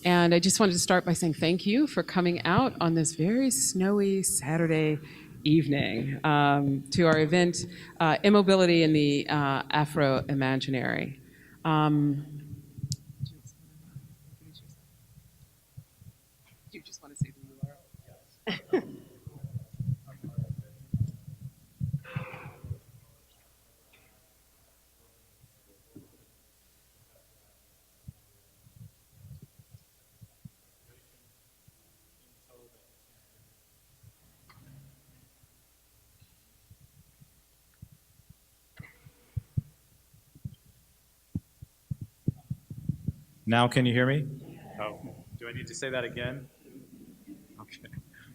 And I just wanted to start by saying thank you for coming out on this very snowy Saturday evening to our event, Immobility in the Afro-imaginary. Do you just want to say the URL? Now can you hear me? Oh, do I need to say that again? Okay.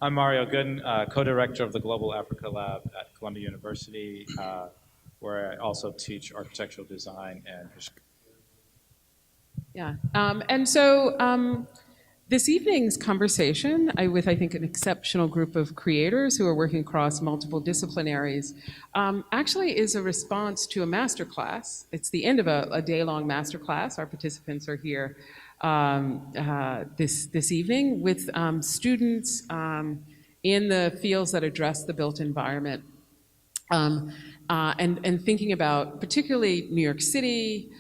I'm Mario Gooden, co-director of the Global Africa Lab at Columbia University, where I also teach architectural design and history. Yeah, and so this evening's conversation with, I think, an exceptional group of creators who are working across multiple disciplinaries actually is a response to a masterclass. It's the end of a day-long masterclass. Our participants are here this evening with students in the fields that address the built environment. And thinking about particularly New York City,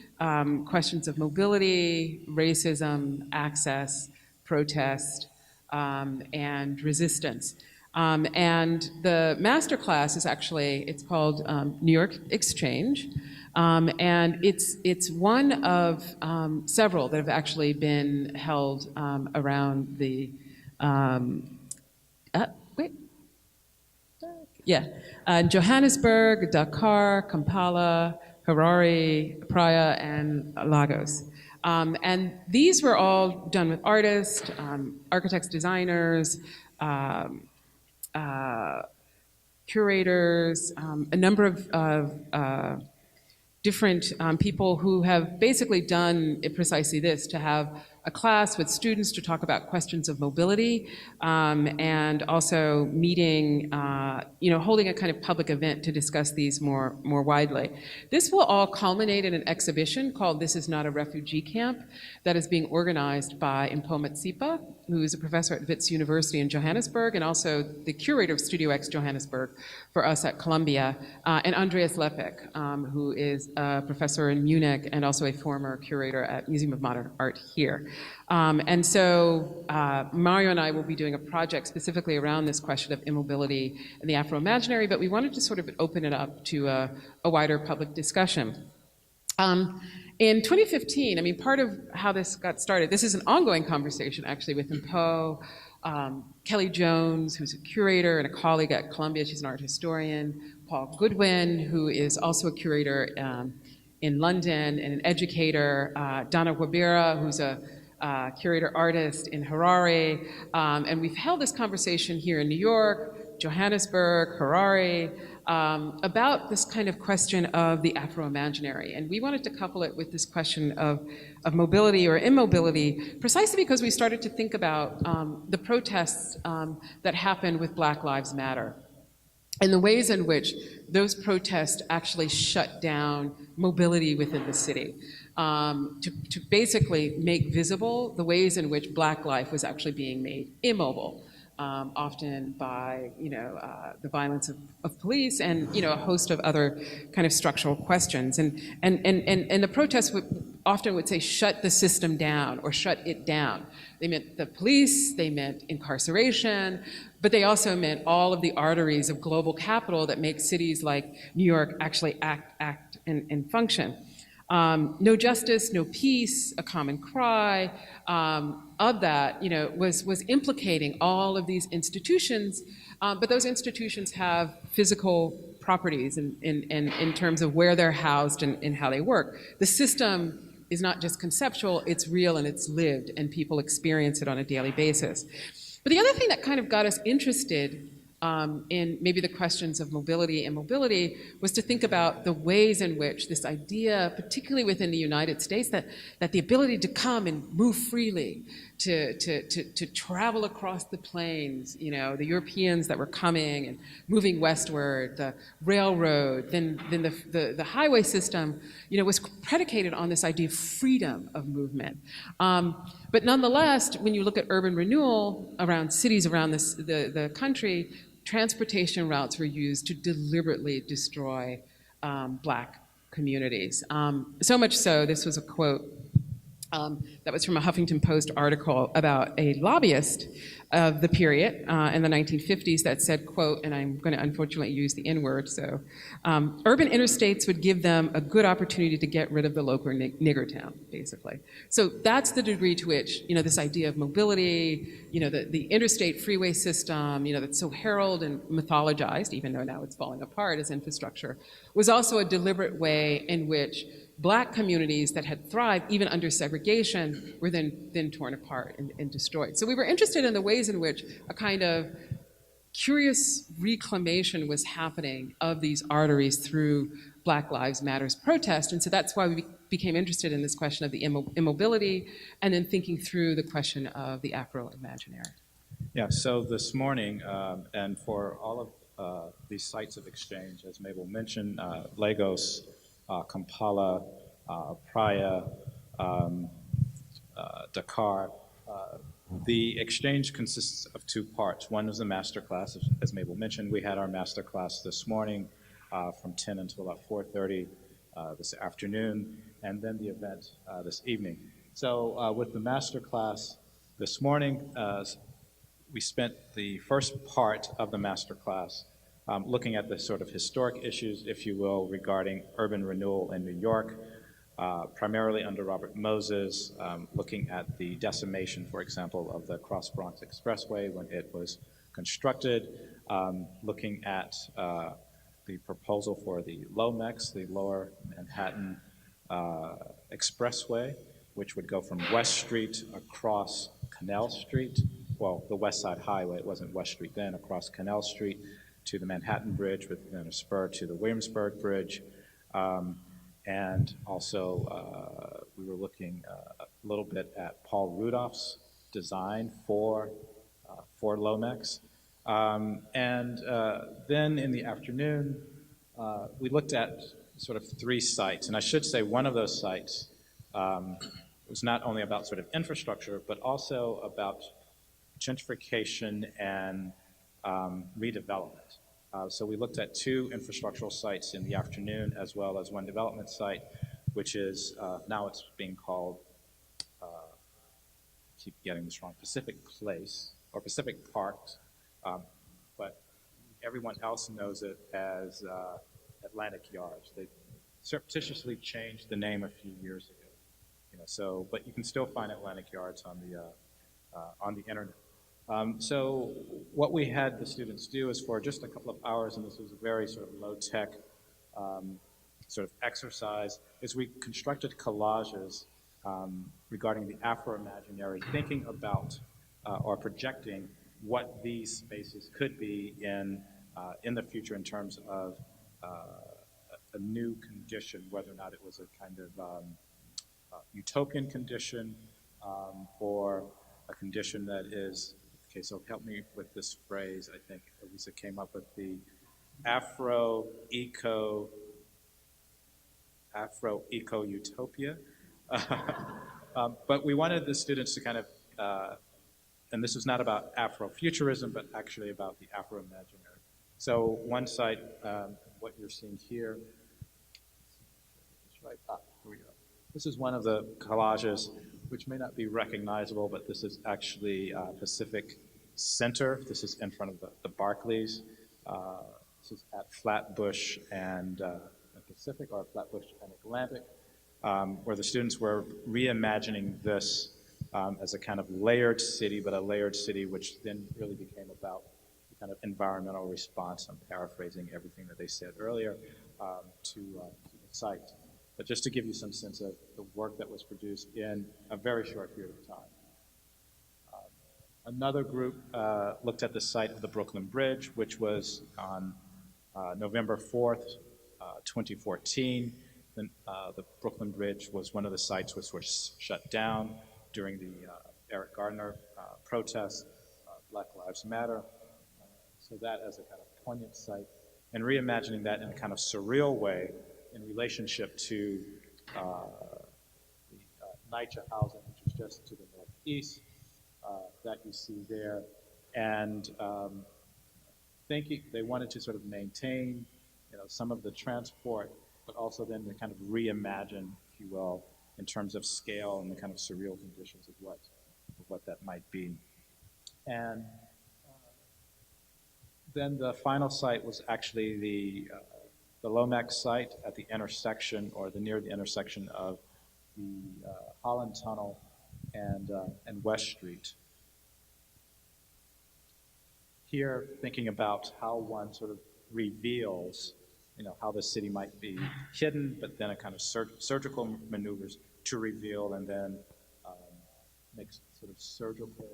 questions of mobility, racism, access, protest, and resistance. And the masterclass is actually, it's called New York Exchange, and it's one of several that have actually been held around the, Johannesburg, Dakar, Kampala, Harare, Praia, and Lagos. And these were all done with artists, architects, designers, curators, a number of different people who have basically done precisely this, to have a class with students to talk about questions of mobility, and also meeting, holding a kind of public event to discuss these more widely. This will all culminate in an exhibition called This Is Not a Refugee Camp that is being organized by Mpoma Tsipa, who is a professor at Wits University in Johannesburg and also the curator of Studio X Johannesburg for us at Columbia, and Andreas Lepek, who is a professor in Munich and also a former curator at Museum of Modern Art here. And so Mario and I will be doing a project specifically around this question of immobility and the Afro-imaginary, but we wanted to sort of open it up to a wider public discussion. In 2015, I mean, part of how this got started, this is an ongoing conversation actually with Mpo, Kelly Jones, who's a curator and a colleague at Columbia, she's an art historian, Paul Goodwin, who is also a curator in London and an educator, Donna Wabira, who's a curator artist in Harare, and we've held this conversation here in New York, Johannesburg, Harare, about this kind of question of the Afro-imaginary. And we wanted to couple it with this question of mobility or immobility, precisely because we started to think about the protests that happened with Black Lives Matter, and the ways in which those protests actually shut down mobility within the city, to basically make visible the ways in which Black life was actually being made immobile, often by the violence of police and a host of other kind of structural questions. And the protests often would say shut the system down or shut it down. They meant the police, they meant incarceration, but they also meant all of the arteries of global capital that make cities like New York actually act and function. No justice, no peace, a common cry, of that, was implicating all of these institutions, but those institutions have physical properties in terms of where they're housed and how they work. The system is not just conceptual, it's real and it's lived, and people experience it on a daily basis. But the other thing that kind of got us interested in maybe the questions of mobility and mobility was to think about the ways in which this idea, particularly within the United States, that the ability to come and move freely, to travel across the plains, you know, the Europeans that were coming and moving westward, the railroad, then the highway system, you know, was predicated on this idea of freedom of movement. But nonetheless, when you look at urban renewal around cities around the country, transportation routes were used to deliberately destroy Black communities. So much so, this was a quote that was from a Huffington Post article about a lobbyist of the period in the 1950s that said, quote, and I'm going to unfortunately use the N-word, so, urban interstates would give them a good opportunity to get rid of the local nigger town, basically. So that's the degree to which, you know, this idea of mobility, you know, the interstate freeway system, you know, that's so heralded and mythologized, even though now it's falling apart as infrastructure, was also a deliberate way in which Black communities that had thrived, even under segregation, were then torn apart and destroyed. So we were interested in the ways in which a kind of curious reclamation was happening of these arteries through Black Lives Matter's protest. And so that's why we became interested in this question of the immobility and then thinking through the question of the Afro-imaginary. Yeah, so this morning, and for all of these sites of exchange, as Mabel mentioned, Lagos, Kampala, Praia, Dakar. The exchange consists of two parts. One is the master class, as Mabel mentioned. We had our master class this morning from 10 until about 4:30 this afternoon, and then the event this evening. So with the master class this morning, we spent the first part of the master class looking at the sort of historic issues, if you will, regarding urban renewal in New York, primarily under Robert Moses, looking at the decimation, for example, of the Cross Bronx Expressway when it was constructed, looking at the proposal for the LOMEX, the Lower Manhattan Expressway, which would go from West Street across Canal Street, well, the West Side Highway, it wasn't West Street then, across Canal Street, to the Manhattan Bridge, with then a spur to the Williamsburg Bridge. And also, we were looking a little bit at Paul Rudolph's design for LOMEX. And then in the afternoon, we looked at sort of three sites. And I should say one of those sites was not only about sort of infrastructure, but also about gentrification and redevelopment. So we looked at two infrastructural sites in the afternoon, as well as one development site, which is, now it's being called, keep getting this wrong, Pacific Place, or Pacific Parks, but everyone else knows it as Atlantic Yards. They surreptitiously changed the name a few years ago. You know, so, but you can still find Atlantic Yards on the internet. So what we had the students do is for just a couple of hours, and this was a very sort of low-tech sort of exercise, is we constructed collages regarding the Afro-imaginary, thinking about or projecting what these spaces could be in the future in terms of a new condition, whether or not it was a kind of utopian condition or a condition that is, okay, so help me with this phrase. I think Elisa came up with the Afro-eco-utopia. But we wanted the students to kind of, and this was not about Afrofuturism, but actually about the Afro-imaginary. So one site, what you're seeing here, right, here we go. This is one of the collages, which may not be recognizable, but this is actually Pacific Center. This is in front of the Barclays. This is at Flatbush and Pacific, or Flatbush and Atlantic, where the students were reimagining this as a kind of layered city, but a layered city which then really became about the kind of environmental response. I'm paraphrasing everything that they said earlier to the site. But just to give you some sense of the work that was produced in a very short period of time. Another group looked at the site of the Brooklyn Bridge, which was on November 4th, 2014. The Brooklyn Bridge was one of the sites which was shut down during the Eric Gardner protests, Black Lives Matter. So that as a kind of poignant site, and reimagining that in a kind of surreal way in relationship to the NYCHA housing, which is just to the northeast, that you see there. And thinking they wanted to sort of maintain, some of the transport, but also then to kind of reimagine, if you will, in terms of scale and the kind of surreal conditions of what that might be. And then the final site was actually the Lomax site at the intersection, or near the intersection of the Holland Tunnel and West Street. Here, thinking about how one sort of reveals, how the city might be hidden, but then a kind of surgical maneuvers to reveal, and then makes sort of surgical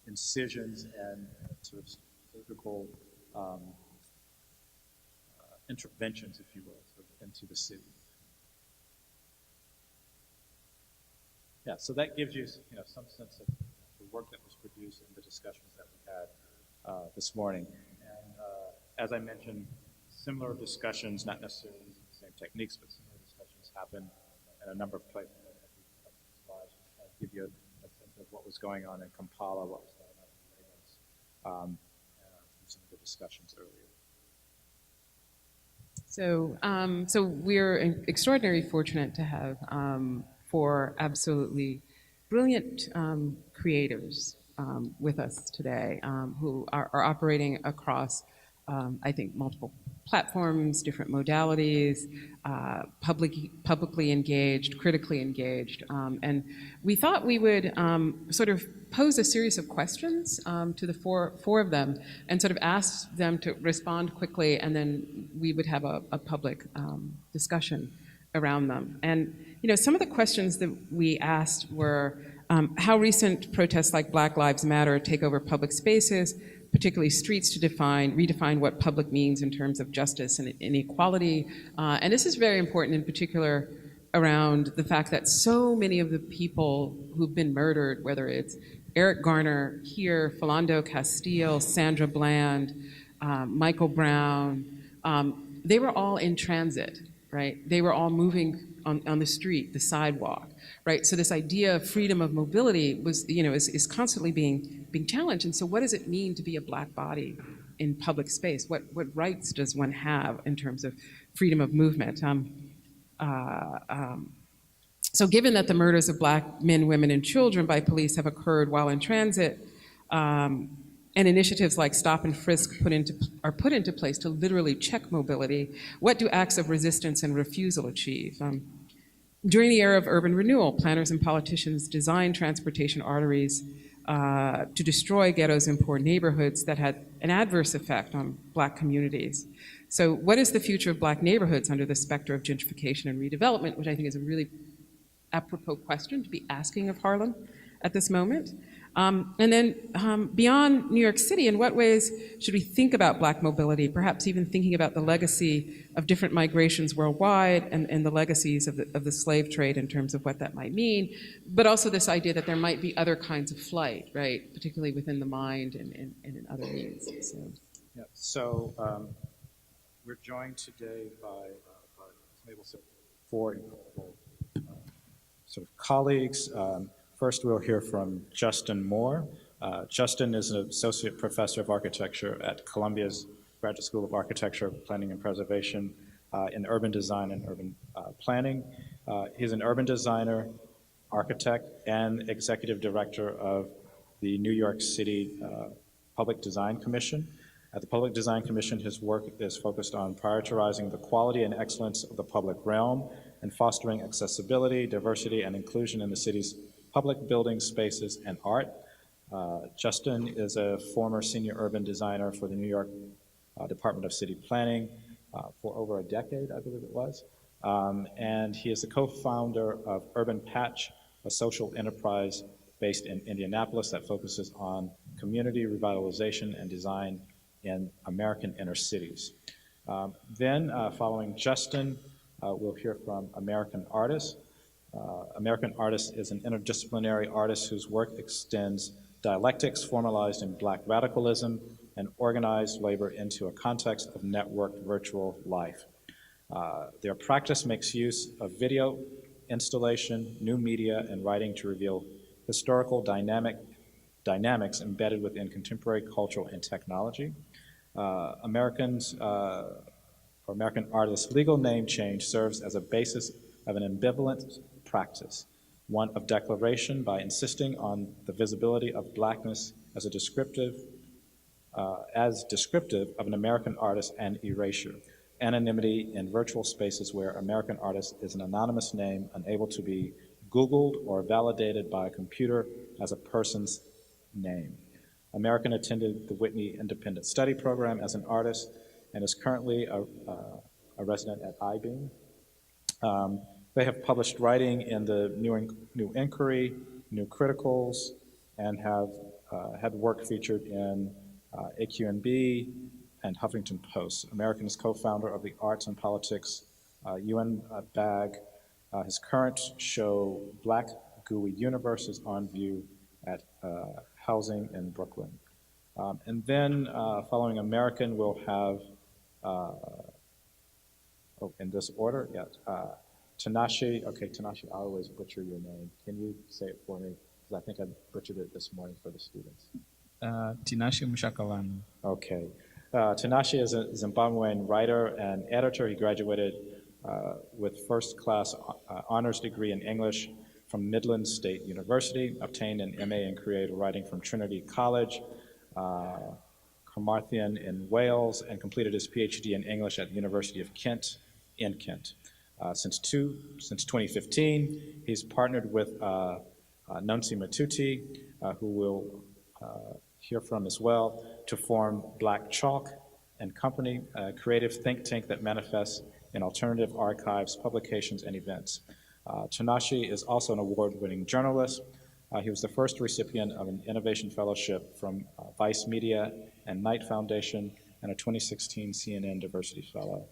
incisions and sort of surgical interventions, if you will, sort of into the city. Yeah, so that gives you, some sense of the work that was produced and the discussions that we had this morning. And as I mentioned, similar discussions, not necessarily using the same techniques, but similar discussions happen in a number of places. Give you a sense of what was going on in Kampala, what was going on in Lagos, from some of the discussions earlier. So we're extraordinarily fortunate to have four absolutely brilliant creators with us today who are operating across, I think, multiple platforms, different modalities, publicly engaged, critically engaged. And we thought we would sort of pose a series of questions to the four of them and sort of ask them to respond quickly, and then we would have a public discussion around them. And some of the questions that we asked were how recent protests like Black Lives Matter take over public spaces, particularly streets, to redefine what public means in terms of justice and inequality. And this is very important in particular around the fact that so many of the people who've been murdered, whether it's Eric Garner here, Philando Castile, Sandra Bland, Michael Brown, they were all in transit, right? They were all moving on the street, the sidewalk, right? So this idea of freedom of mobility was, is constantly being challenged. And so what does it mean to be a Black body in public space? What rights does one have in terms of freedom of movement? So given that the murders of Black men, women, and children by police have occurred while in transit, and initiatives like Stop and Frisk are put into place to literally check mobility, what do acts of resistance and refusal achieve? During the era of urban renewal, planners and politicians designed transportation arteries to destroy ghettos in poor neighborhoods that had an adverse effect on Black communities. So what is the future of Black neighborhoods under the specter of gentrification and redevelopment, which I think is a really apropos question to be asking of Harlem at this moment. And then beyond New York City, in what ways should we think about Black mobility, perhaps even thinking about the legacy of different migrations worldwide and the legacies of the slave trade in terms of what that might mean, but also this idea that there might be other kinds of flight, right, particularly within the mind and in other ways. Yeah, so we're joined today by four incredible sort of colleagues. First, we'll hear from Justin Moore. Justin is an associate professor of architecture at Columbia's Graduate School of Architecture, Planning and Preservation in urban design and urban planning. He's an urban designer, architect, and executive director of the New York City Public Design Commission. At the Public Design Commission, his work is focused on prioritizing the quality and excellence of the public realm and fostering accessibility, diversity, and inclusion in the city's public buildings, spaces, and art. Justin is a former senior urban designer for the New York Department of City Planning for over a decade, I believe it was. And he is the co-founder of Urban Patch, a social enterprise based in Indianapolis that focuses on community revitalization and design in American inner cities. Then, following Justin, we'll hear from American Artist. American Artist is an interdisciplinary artist whose work extends dialectics formalized in Black radicalism and organized labor into a context of networked virtual life. Their practice makes use of video, installation, new media, and writing to reveal historical dynamics embedded within contemporary culture and technology. American Artist's legal name change serves as a basis of an ambivalent practice, one of declaration by insisting on the visibility of Blackness as descriptive of an American artist, and erasure, anonymity in virtual spaces where American Artist is an anonymous name unable to be Googled or validated by a computer as a person's name. American attended the Whitney Independent Study Program as an artist and is currently a resident at IBEAM. They have published writing in the New Inquiry, New Criticals, and have had work featured in AQNB and Huffington Post. American is co-founder of the Arts and Politics UN BAG. His current show, Black Gooey Universe, is on view at Housing in Brooklyn. And then following American, we'll have, in this order, yeah, Tanashi. Okay, Tanashi, I always butcher your name. Can you say it for me? Because I think I butchered it this morning for the students. Tinashe Mshakalano. Okay. Tanashi is a Zimbabwean writer and editor. He graduated with first-class honors degree in English from Midland State University, obtained an MA in creative writing from Trinity College, Carmarthen in Wales, and completed his PhD in English at the University of Kent in Kent. Since 2015, he's partnered with Nonsi Matuti, who will hear from as well, to form Black Chalk and Company, a creative think tank that manifests in alternative archives, publications, and events. Tanashi is also an award-winning journalist. He was the first recipient of an Innovation Fellowship from Vice Media and Knight Foundation and a 2016 CNN Diversity Fellow.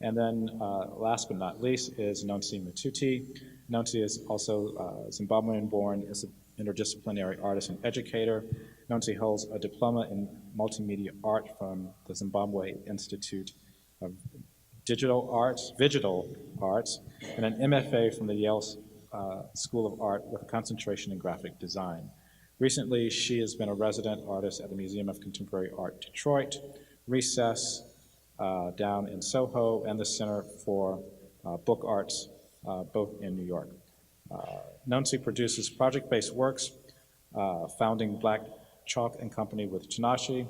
And then last but not least is Nonsi Matuti. Nonsi is also Zimbabwean-born, is an interdisciplinary artist and educator. Nonsi holds a diploma in multimedia art from the Zimbabwe Institute of Digital Arts, and an MFA from the Yale School of Art with a concentration in graphic design. Recently, she has been a resident artist at the Museum of Contemporary Art Detroit, Recess down in Soho, and the Center for Book Arts, both in New York. Nonsi produces project-based works, founding Black Chalk and Company with Tanashi,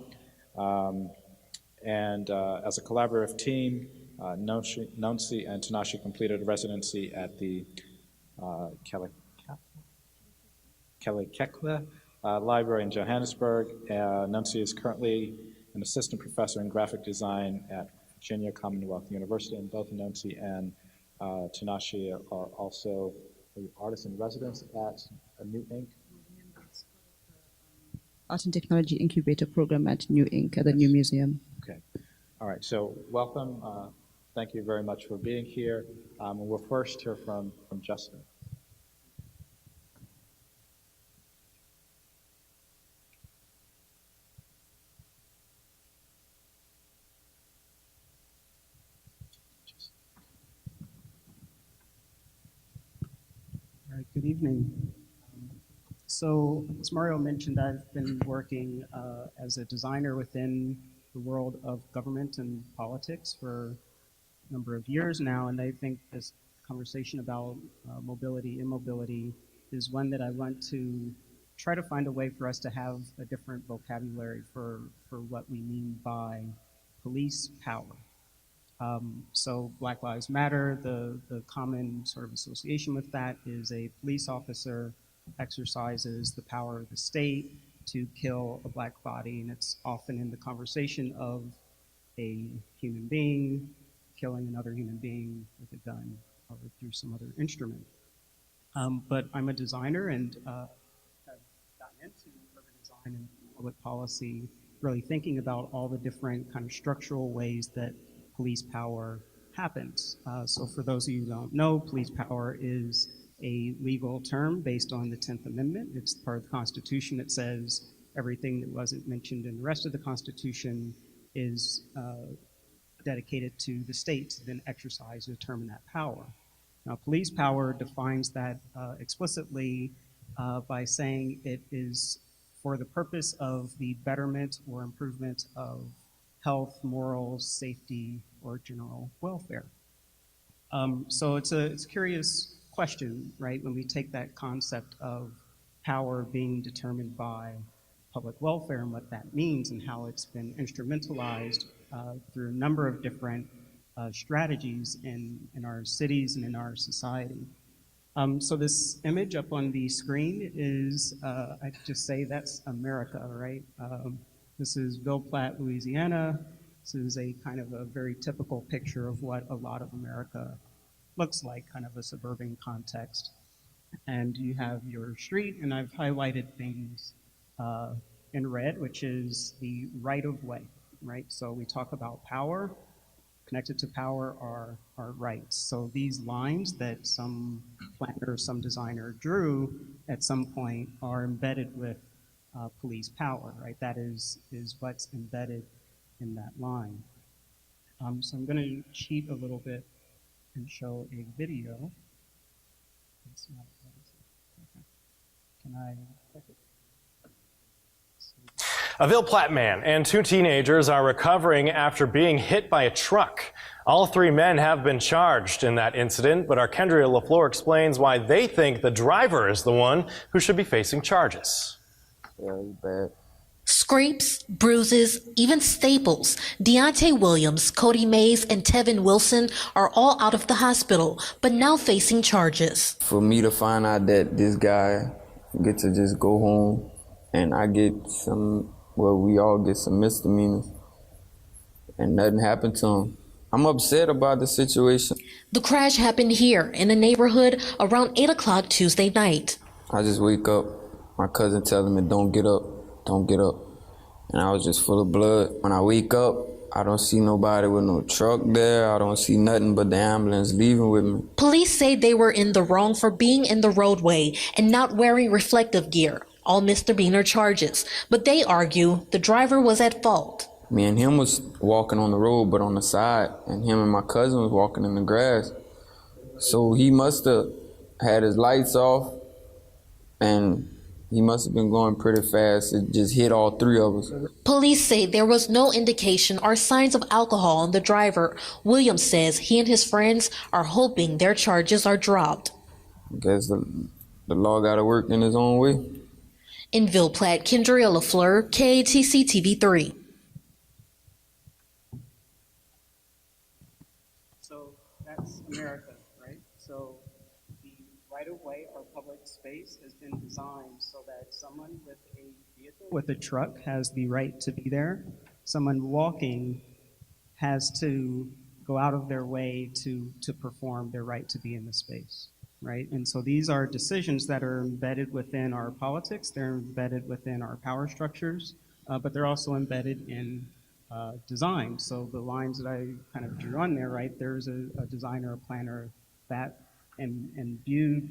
and as a collaborative team, Nonsi and Tanashi completed a residency at the Kelekekle Library in Johannesburg. Nonsi is currently an assistant professor in graphic design at Virginia Commonwealth University, and both Nonsi and Tanashi are also artists in residence at New Inc. Art and Technology Incubator Program at New Inc. at the New Museum. Okay. All right. So welcome. Thank you very much for being here. And we'll first hear from Justin. All right, good evening. So, as Mario mentioned, I've been working as a designer within the world of government and politics for a number of years now, and I think this conversation about mobility, immobility, is one that I want to try to find a way for us to have a different vocabulary for what we mean by police power. So Black Lives Matter, the common sort of association with that is a police officer exercises the power of the state to kill a black body, and it's often in the conversation of a human being killing another human being with a gun or through some other instrument. But I'm a designer and have and in public policy, really thinking about all the different kind of structural ways that police power happens. So for those of you who don't know, police power is a legal term based on the 10th Amendment. It's part of the Constitution. It says everything that wasn't mentioned in the rest of the Constitution is dedicated to the state to then exercise and determine that power. Now, police power defines that explicitly by saying it is for the purpose of the betterment or improvement of health, morals, safety, or general welfare. So it's a curious question, right, when we take that concept of power being determined by public welfare and what that means and how it's been instrumentalized through a number of different strategies in our cities and in our society. So this image up on the screen is, I just say that's America, right? This is Ville Platte, Louisiana. This is a kind of a very typical picture of what a lot of America looks like, kind of a suburban context. And you have your street, and I've highlighted things in red, which is the right of way, right? So we talk about power. Connected to power are rights. So these lines that some planner, some designer drew at some point are embedded with police power, right? That is what's embedded in that line. So I'm going to cheat a little bit and show a video. It's not, okay. Can I click it? A Ville Platte man and two teenagers are recovering after being hit by a truck. All three men have been charged in that incident, but our Kendria LaFleur explains why they think the driver is the one who should be facing charges. Yeah, he's bad. Scrapes, bruises, even staples. Deontay Williams, Cody Mays, and Tevin Wilson are all out of the hospital, but now facing charges. For me to find out that this guy get to just go home and I get some, well, we all get some misdemeanors and nothing happened to him. I'm upset about the situation. The crash happened here in a neighborhood around 8 o'clock Tuesday night. I just wake up, my cousin telling me, don't get up, don't get up. And I was just full of blood. When I wake up, I don't see nobody with no truck there. I don't see nothing but the ambulance leaving with me. Police say they were in the wrong for being in the roadway and not wearing reflective gear, all misdemeanor charges. But they argue the driver was at fault. Me and him was walking on the road, but on the side, and him and my cousin was walking in the grass. So he must have had his lights off, and he must have been going pretty fast. It just hit all three of us. Police say there was no indication or signs of alcohol on the driver. Williams says he and his friends are hoping their charges are dropped. I guess the law got to work in his own way. In Ville Platte, Kendria LaFleur, KATC TV3. So that's America, right? So the right-of-way or public space has been designed so that someone with a vehicle, with a truck, has the right to be there. Someone walking has to go out of their way to perform their right to be in the space, right? And so these are decisions that are embedded within our politics, they're embedded within our power structures, but they're also embedded in design. So the lines that I kind of drew on there, right, there's a designer, a planner, that, and viewed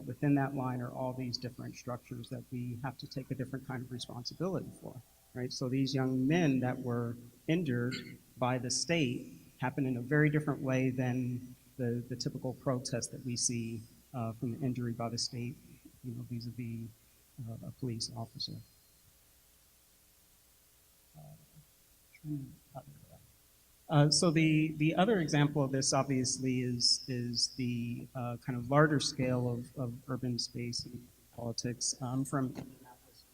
within that line are all these different structures that we have to take a different kind of responsibility for, right? So these young men that were injured by the state happened in a very different way than the typical protest that we see from the injury by the state, you know, vis-a-vis a police officer. So the other example of this obviously is the kind of larger scale of urban space and politics. I'm from Indianapolis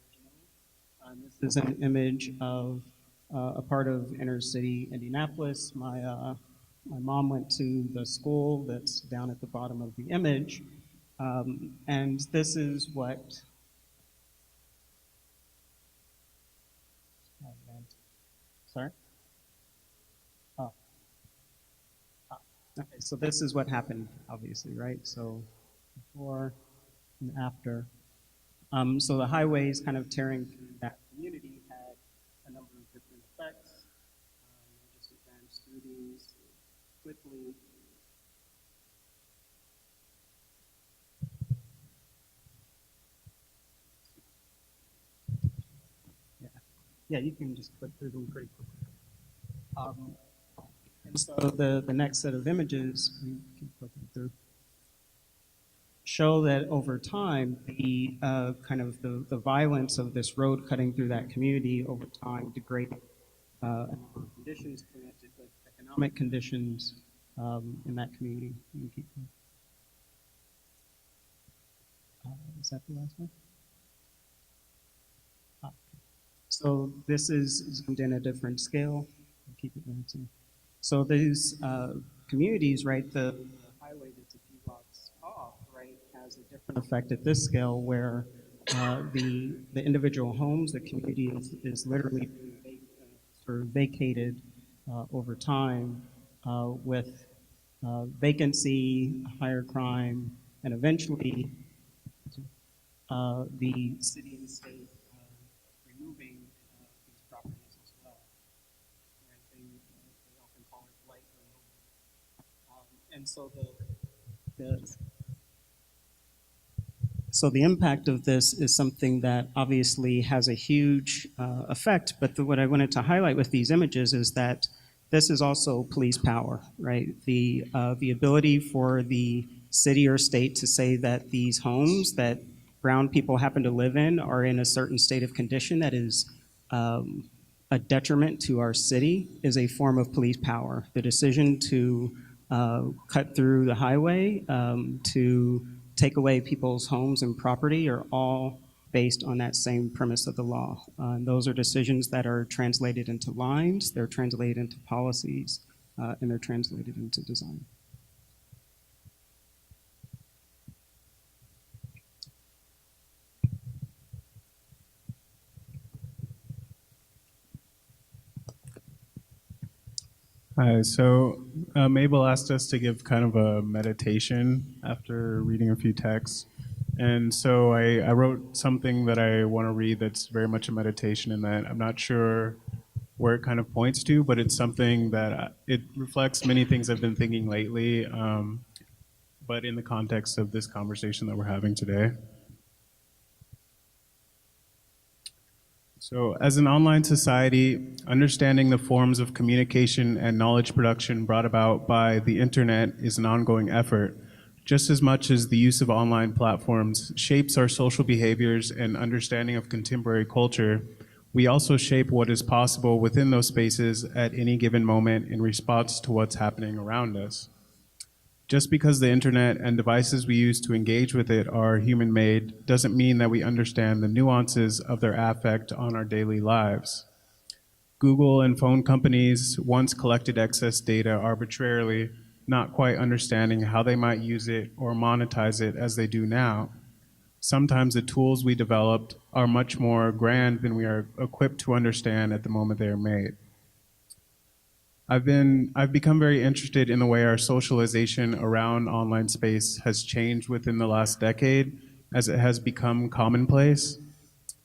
originally. This is an image of a part of inner city Indianapolis. My mom went to the school that's down at the bottom of the image, and this is what. Sorry? Oh. Okay, so this is what happened, obviously, right? So before and after. So the highways kind of tearing through that community had a number of different effects. I'll just advance through these quickly. Yeah, you can just click through them pretty quickly. And so the next set of images, we keep clicking through, show that over time, the kind of the violence of this road cutting through that community over time degraded a number of conditions connected with economic conditions in that community. You can keep going. Is that the last one? So this is zoomed in a different scale. I'll keep advancing. So these communities, right, the highway that's a few blocks off, right, has a different effect at this scale where the individual homes, the community is literally being sort of vacated over time with vacancy, higher crime, and eventually the city and state removing these properties as well. Right? They often call it blight removal. And so the impact of this is something that obviously has a huge effect, but what I wanted to highlight with these images is that this is also police power, right? The ability for the city or state to say that these homes that brown people happen to live in are in a certain state of condition that is a detriment to our city is a form of police power. The decision to cut through the highway, to take away people's homes and property are all based on that same premise of the law. And those are decisions that are translated into lines, they're translated into policies, and they're translated into design. Hi, so Mabel asked us to give kind of a meditation after reading a few texts. And so I wrote something that I want to read that's very much a meditation in that I'm not sure where it kind of points to, but it's something that it reflects many things I've been thinking lately, but in the context of this conversation that we're having today. So, as an online society, understanding the forms of communication and knowledge production brought about by the internet is an ongoing effort. Just as much as the use of online platforms shapes our social behaviors and understanding of contemporary culture, we also shape what is possible within those spaces at any given moment in response to what's happening around us. Just because the internet and devices we use to engage with it are human-made doesn't mean that we understand the nuances of their affect on our daily lives. Google and phone companies once collected excess data arbitrarily, not quite understanding how they might use it or monetize it as they do now. Sometimes the tools we developed are much more grand than we are equipped to understand at the moment they are made. I've become very interested in the way our socialization around online space has changed within the last decade as it has become commonplace,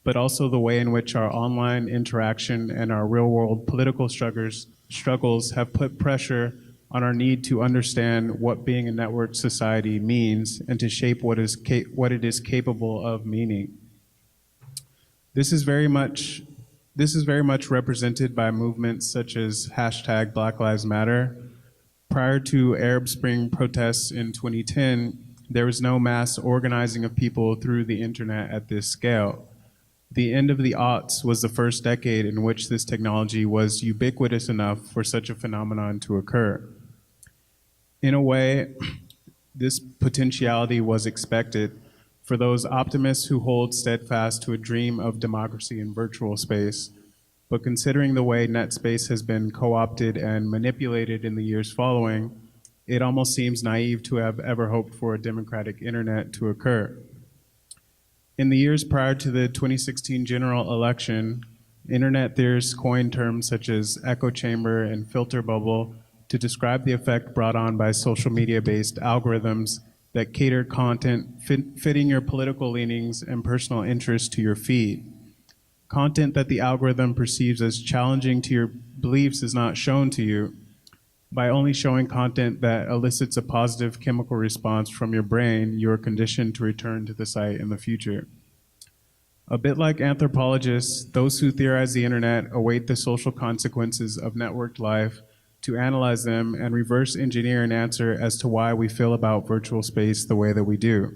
but also the way in which our online interaction and our real-world political struggles have put pressure on our need to understand what being a networked society means and to shape what it is capable of meaning. This is very much represented by movements such as hashtag Black Lives Matter. Prior to Arab Spring protests in 2010, there was no mass organizing of people through the internet at this scale. The end of the aughts was the first decade in which this technology was ubiquitous enough for such a phenomenon to occur. In a way, this potentiality was expected for those optimists who hold steadfast to a dream of democracy in virtual space. But considering the way net space has been co-opted and manipulated in the years following, it almost seems naive to have ever hoped for a democratic internet to occur. In the years prior to the 2016 general election, internet theorists coined terms such as echo chamber and filter bubble to describe the effect brought on by social media-based algorithms that cater content fitting your political leanings and personal interests to your feed. Content that the algorithm perceives as challenging to your beliefs is not shown to you. By only showing content that elicits a positive chemical response from your brain, you are conditioned to return to the site in the future. A bit like anthropologists, those who theorize the internet await the social consequences of networked life to analyze them and reverse engineer an answer as to why we feel about virtual space the way that we do.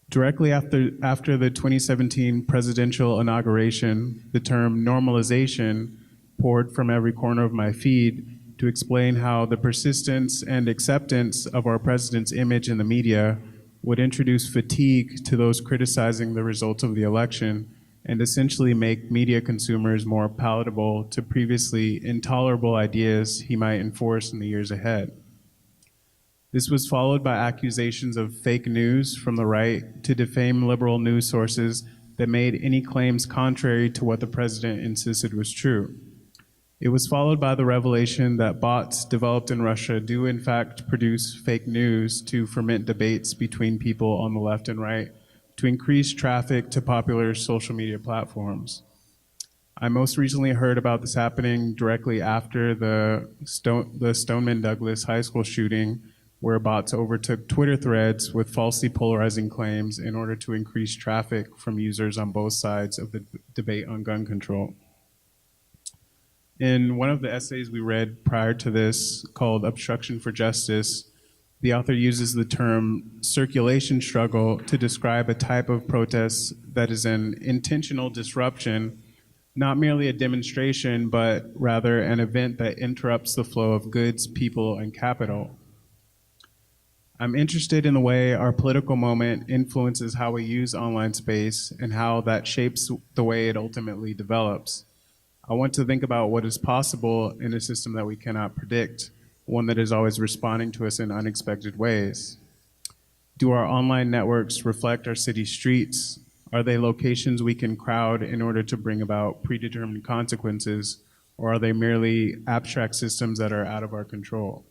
Directly after the 2017 presidential inauguration, the term normalization poured from every corner of my feed to explain how the persistence and acceptance of our president's image in the media would introduce fatigue to those criticizing the results of the election and essentially make media consumers more palatable to previously intolerable ideas he might enforce in the years ahead. This was followed by accusations of fake news from the right to defame liberal news sources that made any claims contrary to what the president insisted was true. It was followed by the revelation that bots developed in Russia do in fact produce fake news to ferment debates between people on the left and right to increase traffic to popular social media platforms. I most recently heard about this happening directly after the Stoneman Douglas High School shooting, where bots overtook Twitter threads with falsely polarizing claims in order to increase traffic from users on both sides of the debate on gun control. In one of the essays we read prior to this, called Obstruction for Justice, the author uses the term circulation struggle to describe a type of protest that is an intentional disruption, not merely a demonstration, but rather an event that interrupts the flow of goods, people, and capital. I'm interested in the way our political moment influences how we use online space and how that shapes the way it ultimately develops. I want to think about what is possible in a system that we cannot predict, one that is always responding to us in unexpected ways. Do our online networks reflect our city streets? Are they locations we can crowd in order to bring about predetermined consequences, or are they merely abstract systems that are out of our control?